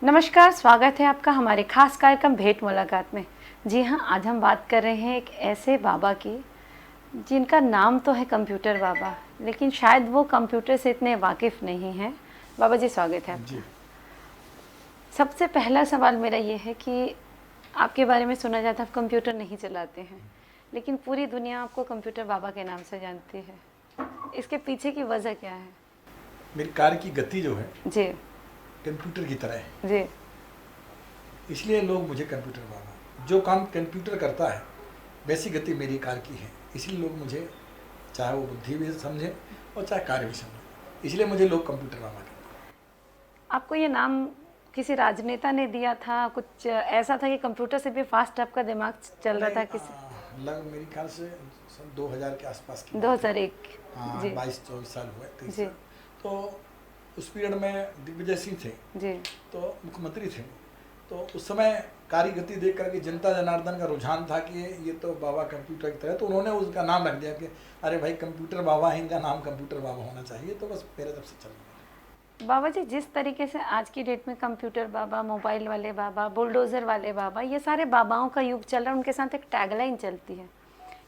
नमस्कार, स्वागत है आपका हमारे खास कार्यक्रम भेंट मुलाकात में। जी हाँ, आज हम बात कर रहे हैं एक ऐसे बाबा की जिनका नाम तो है कंप्यूटर बाबा, लेकिन शायद वो कंप्यूटर से इतने वाकिफ़ नहीं हैं। बाबा जी, स्वागत है आपका। जी। सबसे पहला सवाल मेरा ये है कि आपके बारे में सुना जाता है आप कंप्यूटर नहीं चलाते हैं, लेकिन पूरी दुनिया आपको कंप्यूटर बाबा के नाम से जानती है। इसके पीछे की वजह क्या है? मेरी कार की गति जो है जी कंप्यूटर की तरह है, जी इसलिए लोग मुझे कंप्यूटर बाबा। जो काम कंप्यूटर करता है वैसी गति मेरी कार की है, इसलिए लोग मुझे, चाहे वो बुद्धि भी समझे और चाहे कार्य भी समझे, इसलिए मुझे लोग कंप्यूटर बाबा कहते हैं। आपको ये नाम किसी राजनेता ने दिया था? कुछ ऐसा था कि कंप्यूटर से भी फास्ट आपका दिमाग चल रहा था किसी? लग मेरी ख्याल से सन 2000 के आसपास की बात है। 2001। हाँ, जी 22-24 साल हुए, 23 जी साल। तो उस पीरियड में दिग्विजय सिंह थे, जी तो मुख्यमंत्री थे। तो उस समय कारी गति देख करके जनता जनार्दन का रुझान था कि ये तो बाबा कंप्यूटर की तरह, तो उन्होंने उसका नाम रख दिया कि अरे भाई कंप्यूटर बाबा है, इनका नाम कंप्यूटर बाबा होना चाहिए। तो बस मेरे तरफ से चल रहा है। बाबा जी, जिस तरीके से आज की डेट में कंप्यूटर बाबा, मोबाइल वाले बाबा, बुलडोज़र वाले बाबा, ये सारे बाबाओं का युग चल रहा है, उनके साथ एक टैगलाइन चलती है,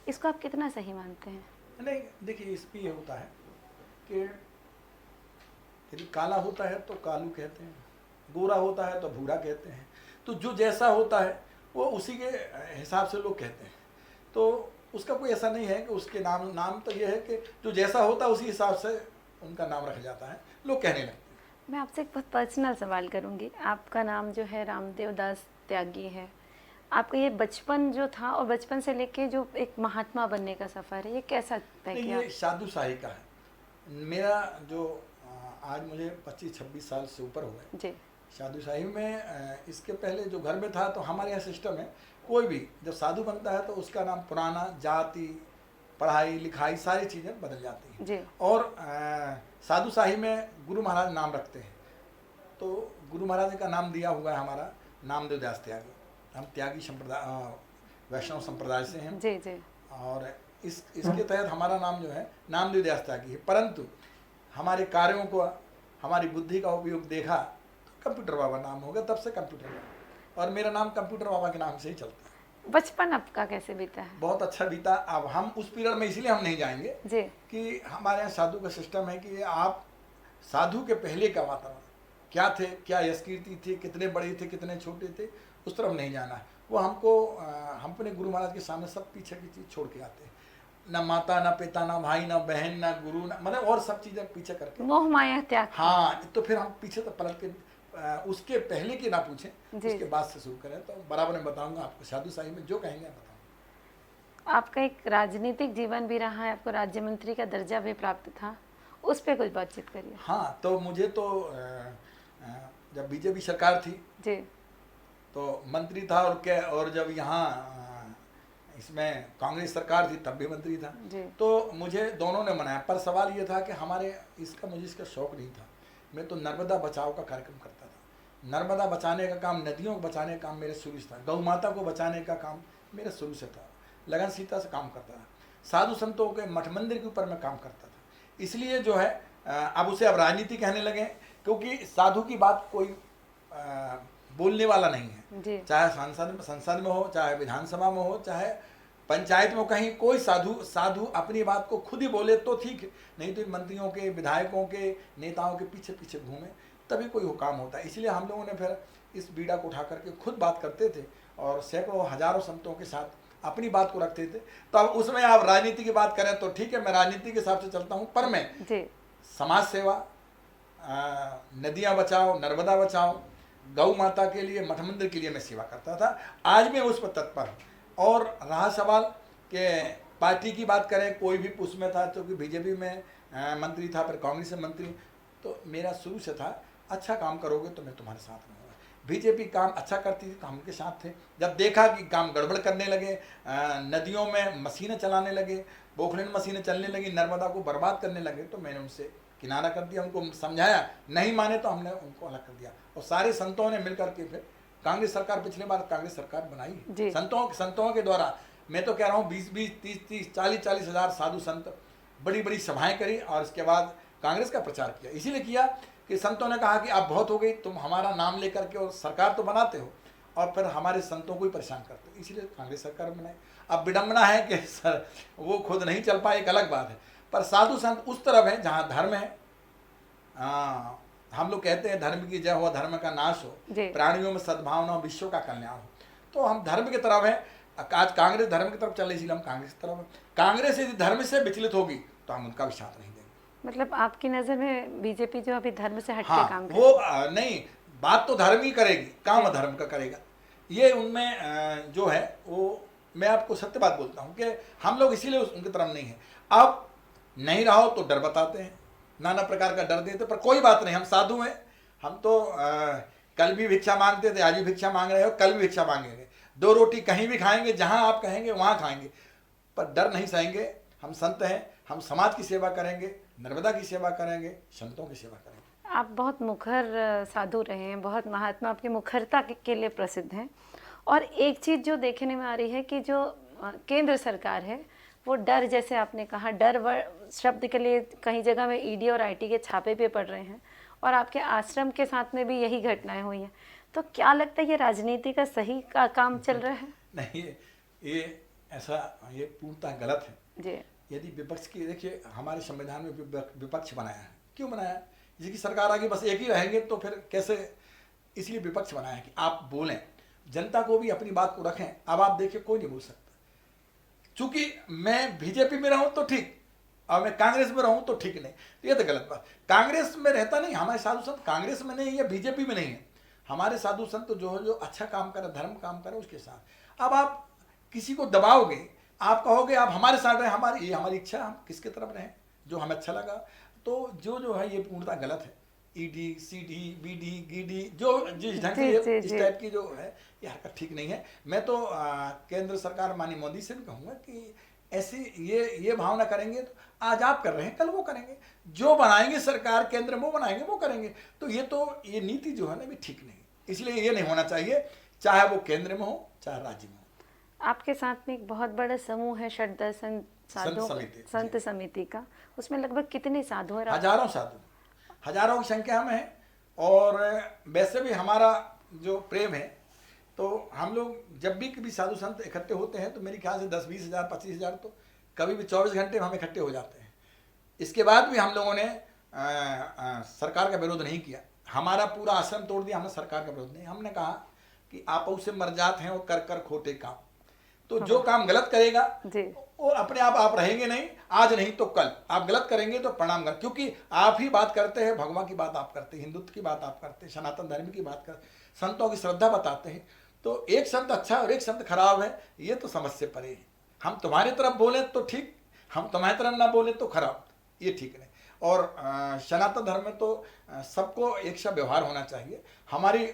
इसको आप कितना सही मानते हैं? नहीं, देखिए इसमें ये होता है कि यदि काला होता है तो कालू कहते हैं, गोरा होता है तो भूरा कहते हैं। तो जो जैसा होता है वो उसी के हिसाब से लोग कहते हैं। तो उसका कोई ऐसा नहीं है कि उसके नाम तो ये है कि जो जैसा होता है उसी हिसाब से उनका नाम रखा जाता है, लोग कहने लगते हैं। मैं आपसे एक बहुत पर्सनल सवाल करूंगी। आपका नाम जो है रामदेव दास त्यागी है। आपका ये बचपन जो था और बचपन से लेके जो एक महात्मा बनने का सफ़र है, ये कैसा तय नहीं, किया? ये साधु शाही का है। मेरा जो आज मुझे 25-26 साल से ऊपर हो गए जी साधु शाही में। इसके पहले जो घर में था, तो हमारे यहाँ सिस्टम है, कोई भी जब साधु बनता है तो उसका नाम पुराना, जाति, पढ़ाई लिखाई सारी चीज़ें बदल जाती हैं। जी और साधु शाही में गुरु महाराज नाम रखते हैं, तो गुरु महाराज का नाम दिया हुआ है हमारा नामदेव दास त्यागी। हम त्यागी संप्रदाय, वैष्णव संप्रदाय से हैं। जी जी और इसके तहत हमारा नाम जो है नामदेव दास त्यागी है। परंतु हमारे कार्यों को, हमारी बुद्धि का उपयोग देखा तो कंप्यूटर बाबा नाम होगा, तब से कंप्यूटर बाबा, और मेरा नाम कंप्यूटर बाबा के नाम से ही चलता है। बचपन आपका कैसे बीता है? बहुत अच्छा बीता। अब हम उस पीरियड में इसलिए हम नहीं जाएंगे जी कि हमारे यहाँ साधु का सिस्टम है कि आप साधु के पहले का वातावरण क्या थे, क्या यशकीर्ति थी, कितने बड़े थे, कितने छोटे थे, उस तरफ नहीं जाना है। वो हमको हम अपने गुरु महाराज के सामने सब पीछे की चीज़ छोड़ के आते हैं। ना माता, ना पिता, ना भाई, ना बहन, ना गुरु, ना मतलब और सब चीज़ें पीछे करके, मोह माया त्याग। हाँ, तो फिर हम पीछे तो पलट के उसके पहले की ना पूछें, जी उसके बाद से शुरू करें। तो बराबर मैं बताऊंगा आपको, साधु शाही में जो कहेंगे बताऊंगा। आपका एक राजनीतिक जीवन भी रहा है, आपको राज्य मंत्री का दर्जा भी प्राप्त था, उस पर कुछ बातचीत करिए। हाँ, तो मुझे तो जब बीजेपी सरकार थी जी तो मंत्री था, और जब यहाँ इसमें कांग्रेस सरकार थी तब भी मंत्री था। जी तो मुझे दोनों ने मनाया, पर सवाल ये था कि मुझे इसका शौक नहीं था। मैं तो नर्मदा बचाओ का कार्यक्रम करता था। नर्मदा बचाने का काम, नदियों को बचाने का काम मेरे शुरू से था। गौ माता को बचाने का काम मेरे शुरू से था। लगनशीलता से काम करता था। साधु संतों के मठ मंदिर के ऊपर मैं काम करता था। इसलिए जो है अब उसे अब राजनीति कहने लगे, क्योंकि साधु की बात कोई बोलने वाला नहीं है। जी चाहे संसद में हो, चाहे विधानसभा में हो, चाहे पंचायत में, कहीं कोई साधु अपनी बात को खुद ही बोले तो ठीक है, नहीं तो मंत्रियों के, विधायकों के, नेताओं के पीछे पीछे घूमे तभी कोई वो काम होता है। इसलिए हम लोगों ने फिर इस बीड़ा को उठा करके खुद बात करते थे और सैकड़ों हजारों संतों के साथ अपनी बात को रखते थे। तो अब उसमें आप राजनीति की बात करें तो ठीक है, मैं राजनीति के हिसाब से चलता हूँ, पर मैं जी समाज सेवा, नदियाँ बचाओ, नर्मदा बचाओ, गौ माता के लिए, मठ मंदिर के लिए मैं सेवा करता था। आज मैं उस पर तत्पर हूँ। और रहा सवाल कि पार्टी की बात करें, कोई भी उसमें था, क्योंकि बीजेपी में मंत्री था, फिर कांग्रेस में मंत्री, तो मेरा शुरू से था अच्छा काम करोगे तो मैं तुम्हारे साथ रहूँगा। बीजेपी काम अच्छा करती थी तो हम उनके साथ थे। जब देखा कि काम गड़बड़ करने लगे, नदियों में मशीनें चलाने लगे, पोखरण मशीनें चलने लगी, नर्मदा को बर्बाद करने लगे, तो मैंने उनसे किनारा कर दिया, उनको समझाया, नहीं माने तो हमने उनको अलग कर दिया। और सारे संतों ने मिलकर के फिर कांग्रेस सरकार, पिछले बार कांग्रेस सरकार बनाई संतों के द्वारा। मैं तो कह रहा हूँ 20-20, 30-30, 40-40 हज़ार साधु संत बड़ी बड़ी सभाएं करी और इसके बाद कांग्रेस का प्रचार किया। इसीलिए किया कि संतों ने कहा कि अब बहुत हो गई, तुम हमारा नाम लेकर के और सरकार तो बनाते हो और फिर हमारे संतों को ही परेशान करते हो, इसलिए कांग्रेस सरकार बनाई। अब विडम्बना है कि सर वो खुद नहीं चल पाए, एक अलग बात है, पर साधु संत उस तरफ है जहाँ धर्म है। हम लोग कहते हैं धर्म की जय हो, धर्म का नाश हो, जी। प्राणियों में सद्भावना हो, विश्व का कल्याण हो। तो हम धर्म की तरफ हैं। आज कांग्रेस धर्म की तरफ चल रही, इसलिए हम कांग्रेस की तरफ हैं। कांग्रेस यदि धर्म से विचलित होगी तो हम उनका भी साथ नहीं देंगे। मतलब आपकी नज़र में बीजेपी जो अभी धर्म से हट के हाँ, काम कर वो नहीं, बात तो धर्म ही करेगी, काम जी। धर्म का करेगा। ये उनमें जो है वो, मैं आपको सत्य बात बोलता हूँ कि हम लोग इसीलिए उनकी तरफ नहीं है। अब नहीं रहो तो डर बताते हैं, नाना प्रकार का डर देते, पर कोई बात नहीं, हम साधु हैं। हम तो कल भी भिक्षा मांगते थे, आज भी भिक्षा मांग रहे हो, कल भी भिक्षा मांगेंगे, 2 रोटी कहीं भी खाएंगे, जहां आप कहेंगे वहां खाएंगे, पर डर नहीं सहेंगे। हम संत हैं, हम समाज की सेवा करेंगे, नर्मदा की सेवा करेंगे, संतों की सेवा करेंगे। आप बहुत मुखर साधु रहे हैं, बहुत महात्मा आपकी मुखरता के लिए प्रसिद्ध हैं। और एक चीज़ जो देखने में आ रही है कि जो केंद्र सरकार है वो डर, जैसे आपने कहा, डर शब्द के लिए कई जगह में ईडी और आईटी के छापे भी पड़ रहे हैं, और आपके आश्रम के साथ में भी यही घटनाएं हुई हैं। तो क्या लगता है ये राजनीति का सही काम चल रहा है? नहीं, ये ऐसा, ये पूर्णतः गलत है जी। यदि विपक्ष की, देखिए हमारे संविधान में विपक्ष बनाया है, क्यों बनाया है? जिसकी सरकार आगे बस एक ही रहेंगे तो फिर कैसे, इसलिए विपक्ष बनाया है कि आप बोलें, जनता को भी अपनी बात को रखें। अब आप देखिए कोई नहीं बोल सकता, चूंकि मैं बीजेपी में रहूं तो ठीक और मैं कांग्रेस में रहूं तो ठीक नहीं, तो ये तो गलत बात। कांग्रेस में रहता नहीं, हमारे साधु संत कांग्रेस में नहीं है, बीजेपी में नहीं है। हमारे साधु संत जो है, जो अच्छा काम करे, धर्म काम करे, उसके साथ। अब आप किसी को दबाओगे, आप कहोगे आप हमारे साथ रहे, हमारी ये हमारी इच्छा, हम किसके तरफ रहें, जो हमें अच्छा लगा। तो जो है ये पूर्णतः गलत है। ईडी, सीडी, बीडी, गीडी, जो जिस ढंग से इस टाइप की जो है, ये हरकत ठीक नहीं है। मैं तो केंद्र सरकार माननीय मोदी से भी कहूँगा कि ऐसी ये भावना करेंगे तो आज आप कर रहे हैं, कल वो करेंगे, जो बनाएंगे सरकार केंद्र में वो बनाएंगे, वो करेंगे। तो ये नीति जो है ना, भी ठीक नहीं, इसलिए ये नहीं होना चाहिए, चाहे वो केंद्र में हो चाहे राज्य में हो। आपके साथ में एक बहुत बड़ा समूह है षट दर्शन साधु संत समिति का, उसमें लगभग कितने साधु हैं? हजारों साधु, हजारों की संख्या में है। और वैसे भी हमारा जो प्रेम है, तो हम लोग जब भी कभी साधु संत इकट्ठे होते हैं तो मेरे ख्याल से 10-20 हज़ार 25 हज़ार, तो कभी भी 24 घंटे में हम इकट्ठे हो जाते हैं। इसके बाद भी हम लोगों ने सरकार का विरोध नहीं किया, हमारा पूरा आश्रम तोड़ दिया, हमने सरकार का विरोध नहीं। हमने कहा कि आप उससे मर्जात हैं और कर कर खोटे काम, तो जो काम गलत करेगा वो अपने आप रहेंगे नहीं, आज नहीं तो कल आप गलत करेंगे तो प्रणाम कर, क्योंकि आप ही बात करते हैं, भगवान की बात आप करते हैं, हिंदुत्व की बात आप करते हैं, सनातन धर्म की बात करते, संतों की श्रद्धा बताते हैं। तो एक संत अच्छा और एक संत खराब है, ये तो समझ से परे है। हम तुम्हारी तरफ बोले तो ठीक, हम तुम्हारी तरफ ना बोले तो खराब, ये ठीक नहीं। और सनातन धर्म में तो सबको एक सा व्यवहार होना चाहिए। हमारी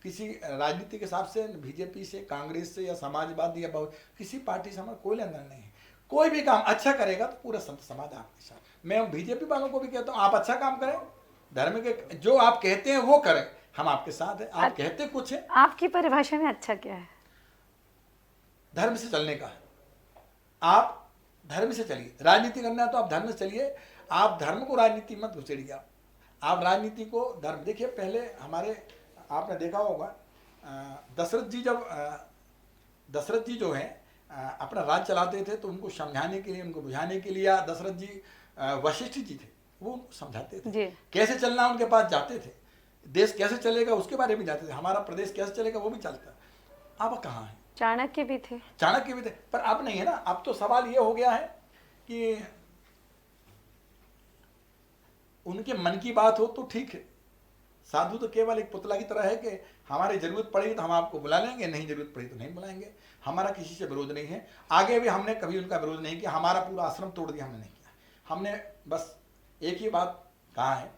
किसी राजनीति के हिसाब से बीजेपी से, कांग्रेस से या समाजवादी या बहुत किसी पार्टी से हमारा कोई लेना देना नहीं है। कोई भी काम अच्छा करेगा तो पूरा संत समाज आपके साथ। मैं बीजेपी वालों को भी कहता हूँ, आप अच्छा काम करें, धर्म के जो आप कहते हैं वो करें, हम आपके साथ हैं। आप कहते कुछ है, आपकी परिभाषा में अच्छा क्या है? धर्म से चलने का है। आप धर्म से चलिए, राजनीति करना है तो आप धर्म से चलिए, आप धर्म को राजनीति मत घुसेड़िए। आप राजनीति को धर्म, देखिए पहले हमारे, आपने देखा होगा दशरथ जी जो हैं अपना राज चलाते थे, तो उनको समझाने के लिए, उनको बुझाने के लिए दशरथ जी, वशिष्ठ जी थे, वो उनको समझाते थे कैसे चलना, उनके पास जाते थे, देश कैसे चलेगा उसके बारे में जाते थे, हमारा प्रदेश कैसे चलेगा वो भी चलता। अब कहाँ है? चाणक्य भी थे, चाणक्य भी थे, पर अब नहीं है ना। अब तो सवाल ये हो गया है कि उनके मन की बात हो तो ठीक है। साधु तो केवल एक पुतला की तरह है कि हमारी जरूरत पड़ेगी तो हम आपको बुला लेंगे, नहीं जरूरत पड़ी तो नहीं बुलाएंगे। हमारा किसी से विरोध नहीं है, आगे भी हमने कभी उनका विरोध नहीं किया। हमारा पूरा आश्रम तोड़ दिया हमने नहीं किया, हमने बस एक ही बात कहा है,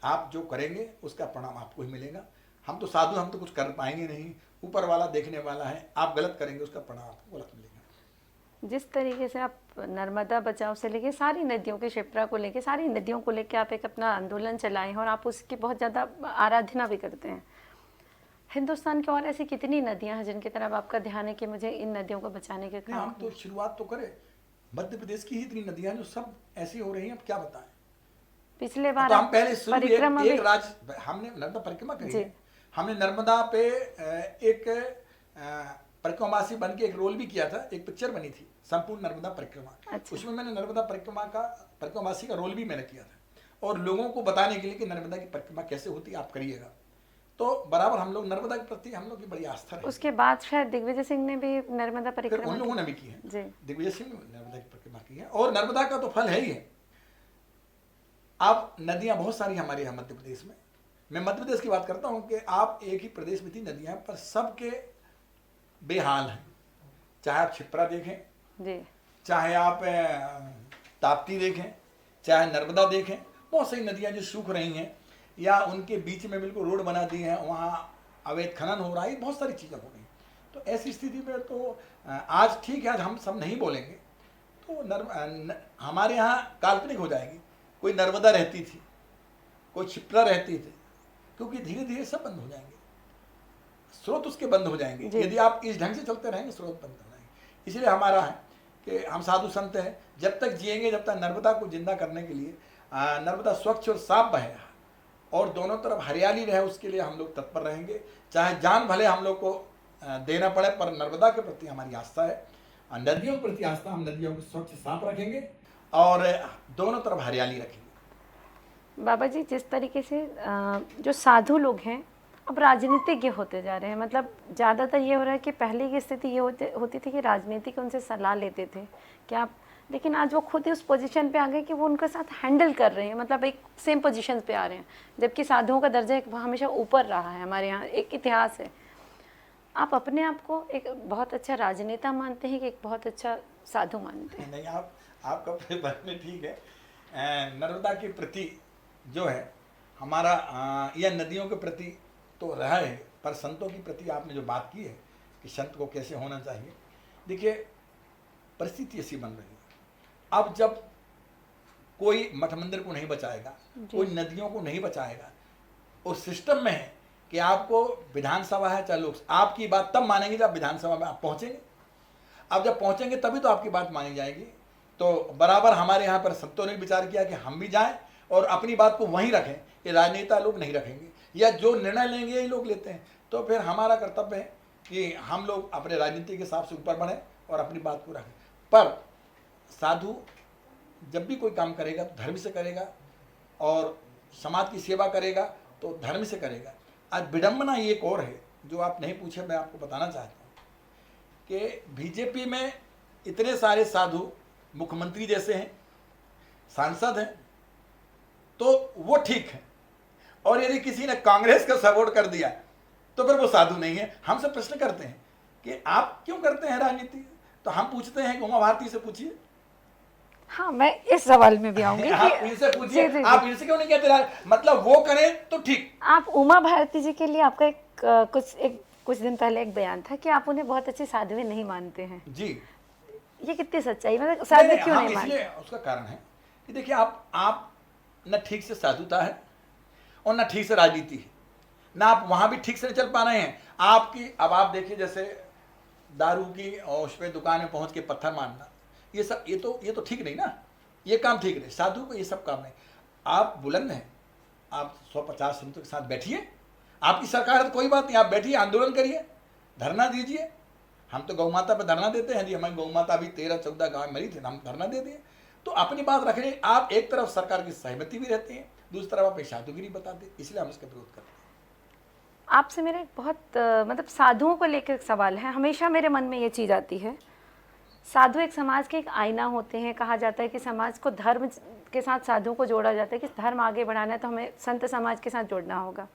आप जो करेंगे उसका परिणाम आपको ही मिलेगा। हम तो साधु, हम तो कुछ कर पाएंगे नहीं, ऊपर वाला देखने वाला है, आप गलत करेंगे उसका परिणाम आपको गलत मिलेगा। जिस तरीके से आप नर्मदा बचाओ से लेके सारी नदियों के, शिप्रा को लेके सारी नदियों को लेके आप एक अपना आंदोलन चलाए हैं और आप उसकी बहुत ज़्यादा आराधना भी करते हैं। हिंदुस्तान की और ऐसी कितनी नदियां हैं जिनकी तरफ आपका ध्यान है कि मुझे इन नदियों को बचाने के काम? हम तो शुरुआत तो करें, मध्य प्रदेश की ही इतनी नदियां जो सब ऐसी हो रही हैं, अब क्या बताएं। पिछले बार तो हम आप पहले शुरू परिक्रमा एक में राज्य हमने नर्मदा परिक्रमा करी जी। है। हमने नर्मदा पे एक परिक्रमावासी बन के एक रोल भी किया था, एक पिक्चर बनी थी संपूर्ण नर्मदा परिक्रमा। अच्छा। उसमें मैंने नर्मदा परिक्रमावासी का रोल भी मैंने किया था, और लोगों को बताने के लिए कि नर्मदा की परिक्रमा कैसे होती है, आप करिएगा। तो बराबर हम लोग नर्मदा के प्रति हम लोग की बड़ी आस्था है। उसके बाद शायद दिग्विजय सिंह ने भी नर्मदा फिर परिक्रमा उन लोगों की। ने भी की है, जी। दिग्विजय सिंह ने नर्मदा की परिक्रमा की है, और नर्मदा का तो फल है ही है। अब नदियां बहुत सारी हमारे यहाँ मध्य प्रदेश में, मैं मध्य प्रदेश की बात करता हूँ कि आप एक ही प्रदेश में थी नदियां, पर सबके बेहाल हैं। चाहे आप क्षिप्रा देखें, जी। चाहे आप ताप्ती देखें, चाहे नर्मदा देखें, बहुत सारी नदियां जो सूख रही हैं, या उनके बीच में बिल्कुल रोड बना दिए हैं, वहाँ अवैध खनन हो रहा है, बहुत सारी चीज़ें हो रही हैं। तो ऐसी स्थिति में तो आज ठीक है, आज हम सब नहीं बोलेंगे तो हमारे यहाँ काल्पनिक हो जाएगी। कोई नर्मदा रहती थी, कोई क्षिप्रा रहती थी, क्योंकि धीरे धीरे सब बंद हो जाएंगे, स्रोत उसके बंद हो जाएंगे। यदि आप इस ढंग से चलते रहेंगे स्रोत बंद हो जाएंगे। इसलिए हमारा है कि हम साधु संत हैं, जब तक जिएंगे, जब तक नर्मदा को जिंदा करने के लिए नर्मदा स्वच्छ और साफ बहे और दोनों तरफ हरियाली रहे, उसके लिए हम लोग तत्पर रहेंगे। चाहे जान भले हम लोग को देना पड़े, पर नर्मदा के प्रति हमारी आस्था है, नदियों के प्रति आस्था। हम नदियों को स्वच्छ साफ रखेंगे और दोनों तरफ हरियाली रखेंगे। बाबा जी, जिस तरीके से जो साधु लोग हैं अब राजनीतिज्ञ होते जा रहे हैं, मतलब ज़्यादातर ये हो रहा है कि पहले की स्थिति ये होती थी कि राजनीतिक उनसे सलाह लेते थे कि आप, लेकिन आज वो खुद ही उस पोजीशन पे आ गए कि वो उनके साथ हैंडल कर रहे हैं, मतलब एक सेम पोजीशन पे आ रहे हैं, जबकि साधुओं का दर्जा एक हमेशा ऊपर रहा है। हमारे यहाँ एक इतिहास है। आप अपने आप को एक बहुत अच्छा राजनेता मानते हैं कि एक बहुत अच्छा साधु मानते हैं? नहीं, आपका प्रश्न ठीक है। नर्मदा के प्रति जो है हमारा या नदियों के प्रति तो रहा है, पर संतों के प्रति आपने जो बात की है कि संत को कैसे होना चाहिए, देखिए परिस्थिति ऐसी बन रही है। अब जब कोई मठ मंदिर को नहीं बचाएगा, कोई नदियों को नहीं बचाएगा, उस सिस्टम में है कि आपको विधानसभा है, चाहे लोग आपकी बात तब मानेंगे जब विधानसभा में आप पहुंचेंगे। अब जब पहुंचेंगे तभी तो आपकी बात मानी जाएगी। तो बराबर हमारे यहाँ पर संतों ने विचार किया कि हम भी जाएं और अपनी बात को वहीं रखें, ये राजनेता लोग नहीं रखेंगे, या जो निर्णय लेंगे यही लोग लेते हैं। तो फिर हमारा कर्तव्य है कि हम लोग अपने राजनीति के हिसाब से ऊपर बढ़ें और अपनी बात को रखें। पर साधु जब भी कोई काम करेगा तो धर्म से करेगा, और समाज की सेवा करेगा तो धर्म से करेगा। आज विडम्बना ये एक और है जो आप नहीं पूछे, मैं आपको बताना चाहता हूँ कि बीजेपी में इतने सारे साधु मुख्यमंत्री जैसे हैं, सांसद हैं, तो वो ठीक है, और यदि किसी ने कांग्रेस का सपोर्ट कर दिया तो फिर वो साधु नहीं है। हमसे प्रश्न करते हैं कि आप क्यों करते हैं राजनीति, तो हम पूछते हैं कि उमा भारती से पूछिए। हाँ, मैं इस सवाल में भी आऊंगी आप इनसे पूछिए, आप इनसे क्यों नहीं कहते, मतलब वो करें तो ठीक। आप उमा भारती जी के लिए आपका कुछ दिन पहले एक बयान था कि आप उन्हें बहुत अच्छी साध्वी नहीं मानते हैं जी। ये कितनी सच्चाई, मतलब साधु क्यों नहीं मानते? इसलिए उसका कारण है कि देखिए आप न ठीक से साधुता है और न ठीक से राजनीति है, ना आप वहां भी ठीक से नहीं चल पा रहे हैं आपकी। अब आप देखिए जैसे दारू की और उस पर दुकान में पहुंच के पत्थर मारना, ये सब ये तो ठीक नहीं ना, ये काम ठीक नहीं। साधु को ये सब काम नहीं। आप बुलंद हैं, आप 150 संतों के साथ बैठिए, आपकी सरकार है तो कोई बात नहीं, आप बैठिए, आंदोलन करिए, धरना दीजिए। हम तो गौ माता पर धरना देते हैं, यदि हमारी गौ माता अभी 13-14 गाँव मरी थी, हम धरना दे दिए। तो अपनी बात रखने, आप एक तरफ सरकार की सहमति भी रहती है, दूसरी तरफ आप साधुगिरी बताते, इसलिए हम इसका विरोध करते हैं। आपसे मेरा एक बहुत मतलब साधुओं को लेकर एक सवाल है, हमेशा मेरे मन में ये चीज़ आती है। साधु एक समाज के एक आईना होते हैं। कहा जाता है कि समाज को धर्म के साथ साधुओं को जोड़ा जाता है कि धर्म आगे बढ़ाना है तो हमें संत समाज के साथ जोड़ना होगा।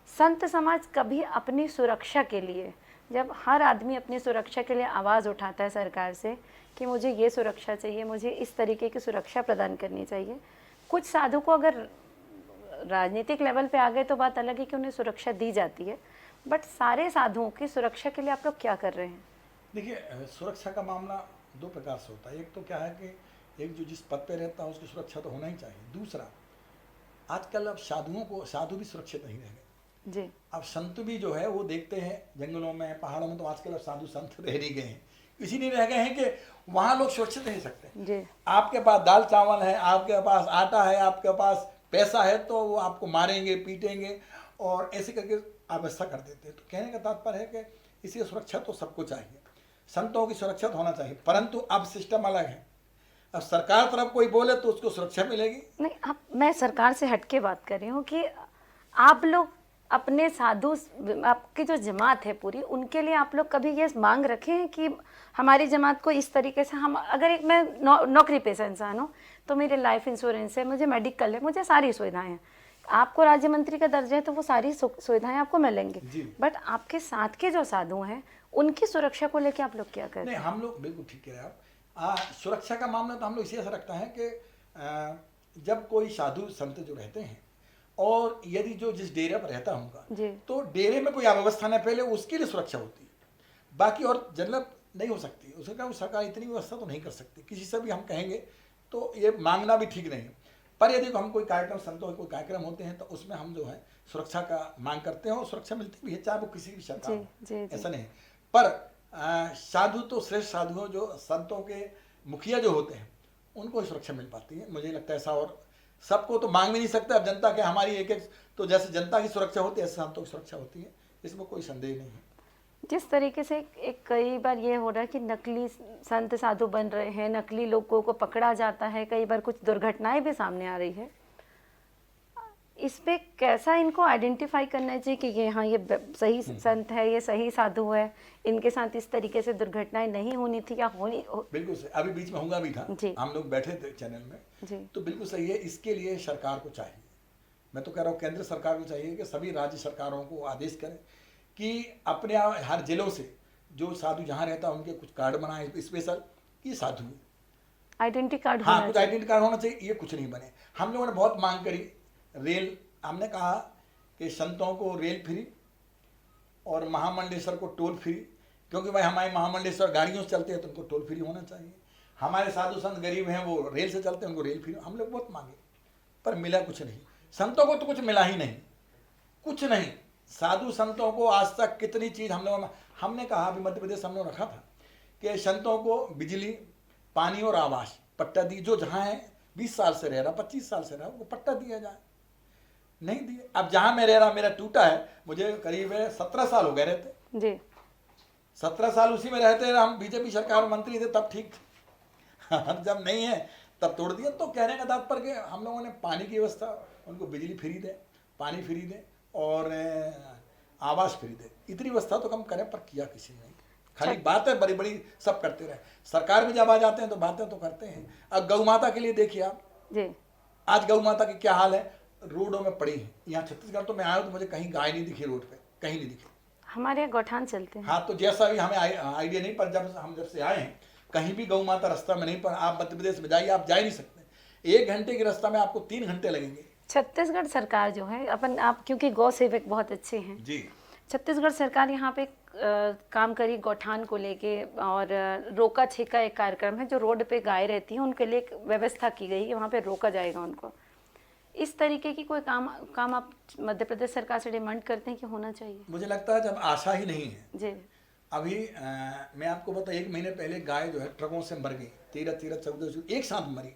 संत समाज कभी अपनी सुरक्षा के लिए, जब हर आदमी अपनी सुरक्षा के लिए आवाज़ उठाता है सरकार से कि मुझे ये सुरक्षा चाहिए, मुझे इस तरीके की सुरक्षा प्रदान करनी चाहिए, कुछ साधु को अगर राजनीतिक लेवल पे आ गए तो बात अलग है कि उन्हें सुरक्षा दी जाती है, बट सारे साधुओं की सुरक्षा के लिए आप लोग क्या कर रहे हैं? देखिए, सुरक्षा का मामला दो प्रकार से होता है। एक तो क्या है कि एक जो जिस पद पे रहता है उसकी सुरक्षा तो होना ही चाहिए। दूसरा, आजकल अब साधु भी सुरक्षित नहीं रह गए जी। अब संत भी जो है वो देखते हैं जंगलों में, पहाड़ों में, तो आजकल अब साधु संत रह नहीं गए हैं, इसीलिए रह गए हैं कि वहाँ लोग सुरक्षित नहीं सकते। जी आपके पास दाल चावल है, आपके पास आटा है, आपके पास पैसा है, तो वो आपको मारेंगे, पीटेंगे और ऐसे करके अवस्था कर देते हैं। तो कहने का तात्पर्य है कि इसकी सुरक्षा तो सबको चाहिए, संतों की सुरक्षा होना चाहिए, परंतु अब सिस्टम अलग है। अब सरकार तरफ कोई बोले तो उसको सुरक्षा मिलेगी। नहीं, आप मैं सरकार से हटके बात कर रही हूँ कि आप लोग अपने साधु, आपकी जो जमात है पूरी, उनके लिए आप लोग कभी ये मांग रखे हैं कि हमारी जमात को इस तरीके से हम, अगर एक मैं नौकरी पेशा इंसान हूँ तो मेरे लाइफ इंश्योरेंस है, मुझे मेडिकल है, मुझे सारी सुविधाएं हैं, आपको राज्य मंत्री का दर्जा है तो वो सारी सुविधाएं आपको मिलेंगी, बट आपके साथ के जो साधु हैं उनकी सुरक्षा को लेकर आप लोग क्या कर रहे नहीं, हैं? हम लोग बिल्कुल ठीक कह रहे हैं आप। सुरक्षा का मामला तो हम लोग इसी ऐसा रखता है कि जब कोई साधु संत जो रहते हैं और यदि जो जिस डेरे पर रहता जी। होगा तो डेरे में कोई अव्यवस्था न फैले, उसके लिए सुरक्षा होती है। बाकी और जनरल नहीं हो सकती, उसका क्या सरकार इतनी व्यवस्था तो नहीं कर सकती, किसी से भी हम कहेंगे तो ये मांगना भी ठीक नहीं है। पर यदि हम कोई कार्यक्रम, संतों के कोई कार्यक्रम होते हैं तो उसमें हम जो है सुरक्षा का मांग करते हैं और सुरक्षा मिलती भी है, चाहे वो किसी भी सरकार हो, ऐसा नहीं है। पर साधु तो श्रेष्ठ साधु हो, जो संतों के मुखिया जो होते हैं उनको ही सुरक्षा मिल पाती है, मुझे लगता है ऐसा। और सबको तो मांग भी नहीं सकते। अब जनता के हमारी एक एक, तो जैसे जनता की सुरक्षा होती है ऐसे संतों की सुरक्षा होती है, इसमें कोई संदेह नहीं है। जिस तरीके से एक कई बार ये हो रहा है कि नकली संत साधु बन रहे हैं, नकली लोगों को पकड़ा जाता है, कई बार कुछ दुर्घटनाएं भी सामने आ रही है, इस पे कैसा इनको आइडेंटिफाई करना चाहिए कि ये हाँ ये सही संत है, ये सही साधु है, इनके साथ इस तरीके से दुर्घटनाएं नहीं होनी थी या होनी बिल्कुल सही। अभी बीच में होगा भी था, हम लोग बैठे थे चैनल में जी। तो बिल्कुल सही है। इसके लिए सरकार को चाहिए, मैं तो कह रहा हूँ केंद्र सरकार को चाहिए कि सभी राज्य सरकारों को आदेश करें कि अपने हर जिलों से जो साधु जहाँ रहता है उनके कुछ कार्ड बनाए स्पेशल, कि साधु आइडेंटिटी कार्ड, हाँ कुछ आइडेंटिटी कार्ड होना चाहिए। ये कुछ नहीं बने। हम लोगों ने बहुत मांग करी, रेल, हमने कहा कि संतों को रेल फ्री और महामंडलेश्वर को टोल फ्री, क्योंकि भाई हमारे महामंडलेश्वर गाड़ियों से चलते हैं तो उनको टोल फ्री होना चाहिए। हमारे साधु संत गरीब हैं, वो रेल से चलते हैं, उनको रेल फ्री। हम लोग बहुत मांगे पर मिला कुछ नहीं। संतों को तो कुछ मिला ही नहीं, कुछ नहीं। साधु संतों को आज तक कितनी चीज़ हम लोगों, हमने कहा अभी मध्य प्रदेश हम लोग रखा था कि संतों को बिजली, पानी और आवास पट्टा दी, जो जहाँ है 20 साल से रह रहा, 25 साल से रहा, वो पट्टा दिया जाए, नहीं दिए। अब जहाँ मैं रह रहा, मेरा टूटा है, मुझे करीब 17 साल हो गए रहते जी, 17 साल उसी में रहते रहे। हम बीजेपी सरकार मंत्री थे तब ठीक थे, हम जब नहीं है तब तोड़ दिया। तो कहने का तात्पर्य कि हम लोगों ने पानी की व्यवस्था, उनको बिजली फ्री दे, पानी फ्री दे और आवास फ्री दे, इतनी व्यवस्था तो कम करें, पर किया किसी ने नहीं। खाली बातें बड़ी बड़ी सब करते रहे। सरकार में जब आ जाते हैं तो बातें तो करते हैं। अब गौ माता के लिए देखिए आप जी, आज गौ माता की क्या हाल है, रोडों में पड़ी है। यहाँ छत्तीसगढ़ तो मैं आया तो मुझे कहीं गाय नहीं दिखी रोड पे, कहीं नहीं दिखी। हमारे यहाँ गौठान चलते हैं। हाँ, तो जैसा भी हमें आइडिया नहीं, पर जब से आए हैं कहीं भी गौ माता रास्ता में नहीं। पर आप मध्य प्रदेश में जाइए, आप जा ही नहीं सकते। 1 घंटे के रास्ता में आपको 3 घंटे लगेंगे। छत्तीसगढ़ सरकार जो है अपन, आप क्योंकि गौ सेवक बहुत अच्छे हैं जी, छत्तीसगढ़ सरकार यहाँ पे काम करी गौठान को लेके, और रोका छेका एक कार्यक्रम है, जो रोड पे गाय रहती है उनके लिए एक व्यवस्था की गई है, वहाँ पे रोका जाएगा उनको। इस तरीके की कोई काम आप मध्य प्रदेश सरकार से डिमांड करते हैं कि होना चाहिए? मुझे लगता है जब आशा ही नहीं है। जी, अभी मैं आपको बता, 1 महीने पहले गाय जो है ट्रकों से मर गई, 13 14 एक साथ मरी।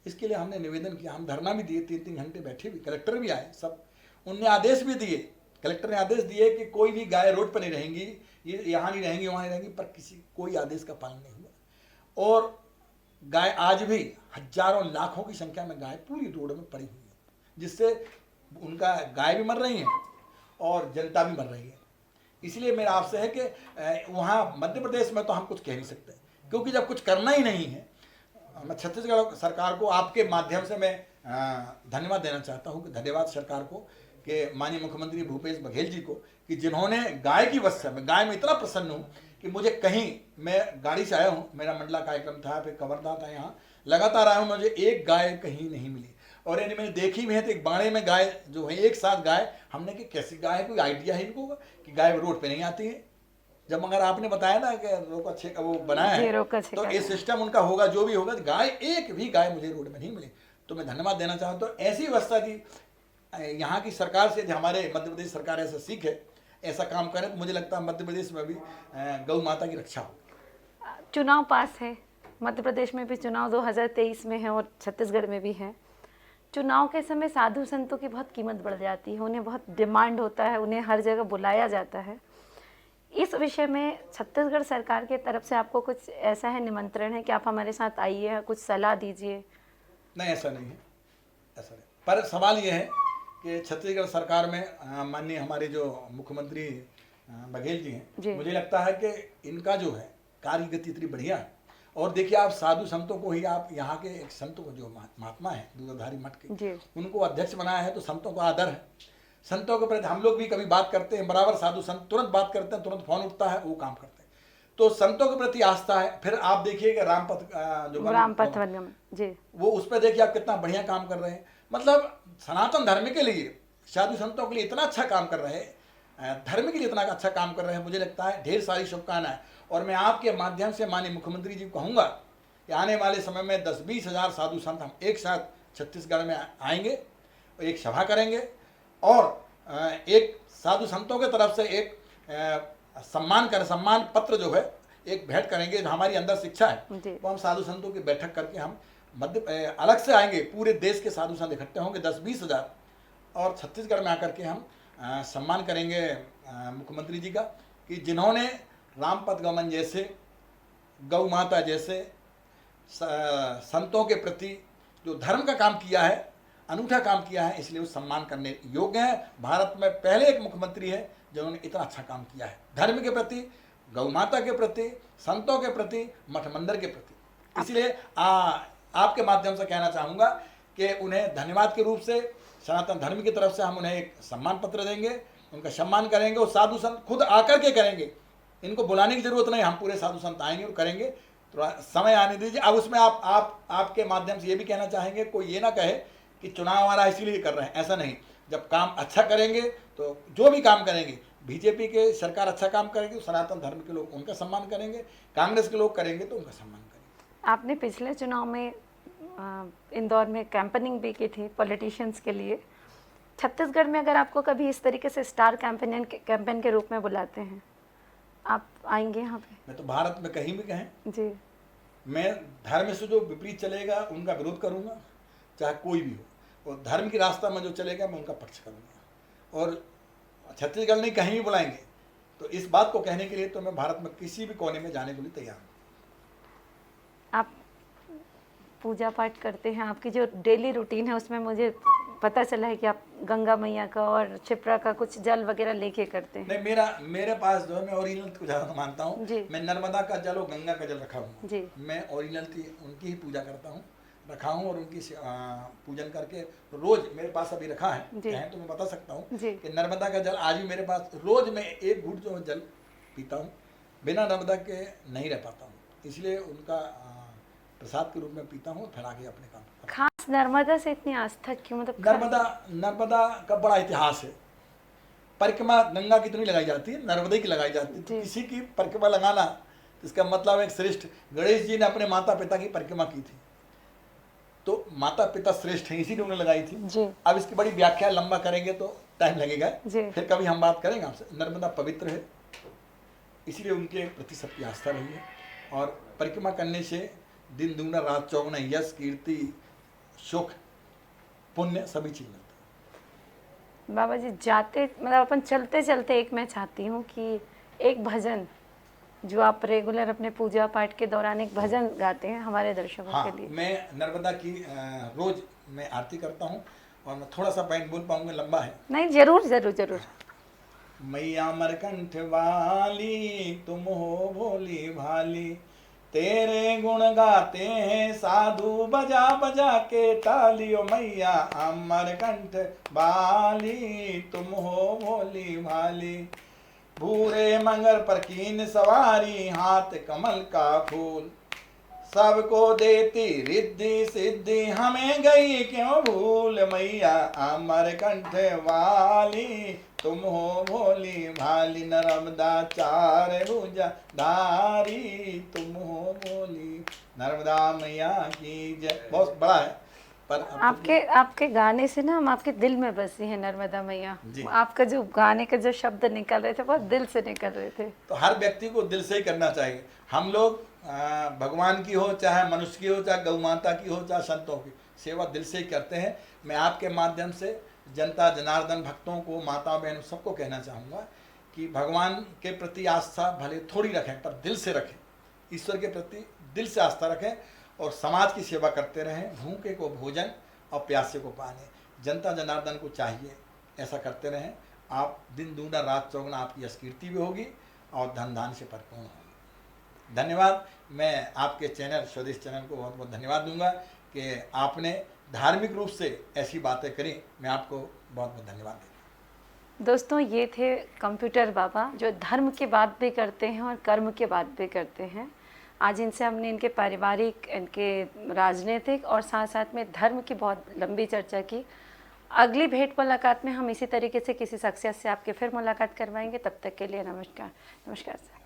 इसके लिए हमने निवेदन किया, हम धरना भी दिए, 3 घंटे बैठे भी, कलेक्टर भी आए, सब उनने आदेश भी दिए। कलेक्टर ने आदेश दिए कि कोई भी गाय रोड पर नहीं रहेंगी, ये यहाँ नहीं रहेंगी, वहाँ नहीं रहेंगी, पर कोई आदेश का पालन नहीं हुआ। और गाय आज भी हजारों लाखों की संख्या में गाय पूरी रोड में पड़ी हुई है, जिससे उनका गाय भी मर रही हैं और जनता भी मर रही है। इसलिए मेरा आपसे है कि वहाँ मध्य प्रदेश में तो हम कुछ कह नहीं सकते, क्योंकि जब कुछ करना ही नहीं है। मैं छत्तीसगढ़ सरकार को आपके माध्यम से मैं धन्यवाद देना चाहता हूँ, धन्यवाद सरकार को, कि माननीय मुख्यमंत्री भूपेश बघेल जी को, कि जिन्होंने गाय की वजह से, गाय में इतना प्रसन्न हूँ कि मुझे कहीं, मैं गाड़ी से आया हूँ, मेरा मंडला कार्यक्रम था, फिर कवर्धा था, यहाँ लगातार आया हूँ, मुझे एक गाय कहीं नहीं मिली। और यानी मैंने देखी भी है तो एक बाड़े में गाय जो है, एक साथ गाय, हमने कि कैसी गाय है, कोई आइडिया है इनको कि गाय रोड पे नहीं आती है। जब मगर आपने बताया ना कि रोका छेका वो बनाया है, तो ये सिस्टम उनका होगा, जो भी होगा। गाय, एक भी गाय मुझे रोड में नहीं मिली, तो मैं धन्यवाद देना चाहता हूँ। ऐसी व्यवस्था की यहाँ की सरकार से, हमारे मध्य प्रदेश सरकार ऐसा सीखे, ऐसा काम करे, तो मुझे लगता है मध्य प्रदेश में भी गौ माता की रक्षा हो। चुनाव पास है, मध्य प्रदेश में भी चुनाव 2023 में है और छत्तीसगढ़ में भी है। चुनाव के समय साधु संतों की बहुत कीमत बढ़ जाती है, उन्हें बहुत डिमांड होता है, उन्हें हर जगह बुलाया जाता है। इस विषय में छत्तीसगढ़ सरकार की तरफ से आपको कुछ ऐसा है निमंत्रण है कि आप हमारे साथ आइए, कुछ सलाह दीजिए? नहीं, ऐसा नहीं है, ऐसा नहीं। पर सवाल ये है कि छत्तीसगढ़ सरकार में माननीय हमारे जो मुख्यमंत्री बघेल जी जी। हैं, मुझे लगता है कि इनका जो है कार्य गति इतनी बढ़िया है। और देखिए, आप साधु संतों को ही, आप यहाँ के एक संतों को जो महात्मा है दूधाधारी मठ के, उनको अध्यक्ष बनाया है, तो संतों का आदर है। संतों के प्रति हम लोग भी कभी बात करते हैं, बराबर साधु संत तुरंत बात करते हैं, तुरंत फोन उठता है, वो काम करते हैं। तो संतों के प्रति आस्था है। फिर आप देखिएगा रामपथ वनगम जी, वो उस पर देखिए आप कितना बढ़िया काम कर रहे हैं। मतलब सनातन धर्म के लिए, साधु संतों के लिए इतना अच्छा काम कर रहे हैं, धर्म के लिए इतना अच्छा काम कर रहे हैं। मुझे लगता है ढेर सारी शुभकामनाएं। और मैं आपके माध्यम से माननीय मुख्यमंत्री जी को कहूँगा कि आने वाले समय में 10-20 हज़ार साधु संत हम एक साथ छत्तीसगढ़ में आएंगे, एक सभा करेंगे और एक साधु संतों के तरफ से एक सम्मान पत्र जो है एक भेंट करेंगे। जो हमारी अंदर शिक्षा है वो हम साधु संतों की बैठक करके हम अलग से आएंगे। पूरे देश के साधु संत इकट्ठे होंगे 10-20 हज़ार, और छत्तीसगढ़ में आकर के हम सम्मान करेंगे मुख्यमंत्री जी का, कि जिन्होंने रामपथ गमन जैसे, गौ माता जैसे संतों के प्रति जो धर्म का काम किया है, अनूठा काम किया है, इसलिए वो सम्मान करने योग्य है। भारत में पहले एक मुख्यमंत्री है जिन्होंने इतना अच्छा काम किया है, धर्म के प्रति, गौ माता के प्रति, संतों के प्रति, मठ मंदिर के प्रति। इसलिए आपके माध्यम से कहना चाहूँगा कि उन्हें धन्यवाद के रूप से सनातन धर्म की तरफ से हम उन्हें एक सम्मान पत्र देंगे, उनका सम्मान करेंगे। और साधु संत खुद आकर के करेंगे, इनको बुलाने की जरूरत नहीं, हम पूरे साधु संत आएंगे और करेंगे। थोड़ा समय आने दीजिए। अब उसमें आपके माध्यम से ये भी कहना चाहेंगे, कोई ये ना कहे कि चुनाव आ रहा है इसीलिए कर रहे हैं, ऐसा नहीं। जब काम अच्छा करेंगे तो जो भी काम करेंगे, बीजेपी के सरकार अच्छा काम करेगी तो सनातन धर्म के लोग उनका सम्मान करेंगे, कांग्रेस के लोग करेंगे तो उनका सम्मान करेंगे। आपने पिछले चुनाव में इंदौर में कैंपेनिंग भी की थी पॉलिटिशियंस के लिए। छत्तीसगढ़ में अगर आपको कभी इस तरीके से स्टार कैंपेन के रूप में बुलाते हैं, आप आएंगे यहाँ पे? मैं तो भारत में कहीं भी कहें जी, मैं धर्म से जो विपरीत चलेगा उनका विरोध करूँगा, चाहे कोई भी हो। और धर्म की रास्ता में जो चलेगा मैं उनका पक्ष करूँगा। और छत्तीसगढ़ नहीं, कहीं भी बुलाएंगे तो इस बात को कहने के लिए तो मैं भारत में किसी भी कोने में जाने के लिए तैयार हूँ। आप पूजा पाठ करते हैं, आपकी जो डेली रूटीन है उसमें मुझे पता चला है कि आप गंगा मैया का और क्षिप्रा का कुछ जल वगैरह लेके करते हैं। नहीं, मेरे पास जो है, मैं ओरिजिनल को ज़्यादा मानता हूँ। मैं नर्मदा का जल और गंगा का जल रखा हूँ। मैं ओरिजिनल की उनकी ही पूजा करता हूँ, रखा हूँ, और उनकी पूजन करके रोज मेरे पास अभी रखा है, कहें तो मैं बता सकता हूँ कि नर्मदा का जल आज भी मेरे पास, रोज मैं एक घूंट जो जल पीता हूँ, बिना नर्मदा के नहीं रह पाता हूँ। इसलिए उनका प्रसाद के रूप में पीता हूँ, फिर आगे अपने काम। खास नर्मदा से इतनी आस्था क्यों? मतलब नर्मदा का बड़ा इतिहास है। परिक्रमा गंगा की तो नहीं लगाई जाती है, नर्मदा की लगाई जाती है। तो किसी की परिक्रमा लगाना, इसका मतलब एक श्रेष्ठ, गणेश जी ने अपने माता पिता की परिक्रमा की थी, तो माता पिता श्रेष्ठ हैं, इसीलिए उन्होंने लगाई थी। अब इसकी बड़ी व्याख्या लंबा करेंगे तो टाइम लगेगा, फिर कभी हम बात करेंगे आपसे। नर्मदा पवित्र है, इसलिए उनके प्रति सबकी आस्था रही है। और परिक्रमा करने से दिन दुगना रात चौगुना यश, कीर्ति, सुख, पुण्य सभी चीज मिलता है। बाबा जी जाते, मतलब अपन चलते चलते एक मैं चाहती हूँ कि एक भजन जो आप रेगुलर अपने पूजा पाठ के दौरान एक भजन गाते हैं हमारे दर्शकों के लिए। मैं नर्मदा की रोज मैं आरती करता हूँ, और मैं थोड़ा सा पॉइंट बोल पाऊंगा, लंबा है। नहीं, जरूर जरूर जरूर। मैया अमरकंठ वाली तुम हो भोली भाली, तेरे गुण गाते हैं साधु बजा बजा के ताली। ओ मैया अमरकंठ वाली तुम हो भोली भाली, भूरे मंगर पर कीन सवारी, हाथ कमल का फूल, सबको देती रिद्धि सिद्धि, हमें गई क्यों भूल। मैया अमरकंठ वाली तुम हो भोली भाली, नर्मदा चार भुजा धारी तुम हो भोली, नर्मदा मैया की जय। बहुत बड़ा है, पर आपके गाने से ना हम आपके दिल में बसी हैं नर्मदा मैया। आपका जो गाने के जो शब्द निकल रहे थे बहुत दिल से निकल रहे थे। तो हर व्यक्ति को दिल से ही करना चाहिए। हम लोग भगवान की हो, चाहे मनुष्य की हो, चाहे गौ माता की हो, चाहे संतों की, सेवा दिल से ही करते हैं। मैं आपके माध्यम से जनता जनार्दन भक्तों को, माता बहनों सबको कहना चाहूँगा कि भगवान के प्रति आस्था भले थोड़ी रखें पर दिल से रखें, ईश्वर के प्रति दिल से आस्था रखें और समाज की सेवा करते रहें। भूखे को भोजन और प्यासे को पानी, जनता जनार्दन को चाहिए ऐसा करते रहें। आप दिन दूना रात चौगुना आपकी कीर्ति भी होगी और धन धान से परिपूर्ण होगी। धन्यवाद। मैं आपके चैनल स्वदेश चैनल को बहुत बहुत धन्यवाद दूंगा कि आपने धार्मिक रूप से ऐसी बातें करी। मैं आपको बहुत बहुत धन्यवाद देता हूँ। दोस्तों, ये थे कंप्यूटर बाबा जो धर्म की बात भी करते हैं और कर्म की बात भी करते हैं। आज इनसे हमने इनके पारिवारिक, इनके राजनीतिक और साथ साथ में धर्म की बहुत लंबी चर्चा की। अगली भेंट मुलाकात में हम इसी तरीके से किसी शख्सियत से आपके फिर मुलाकात करवाएंगे। तब तक के लिए नमस्कार। नमस्कार सर।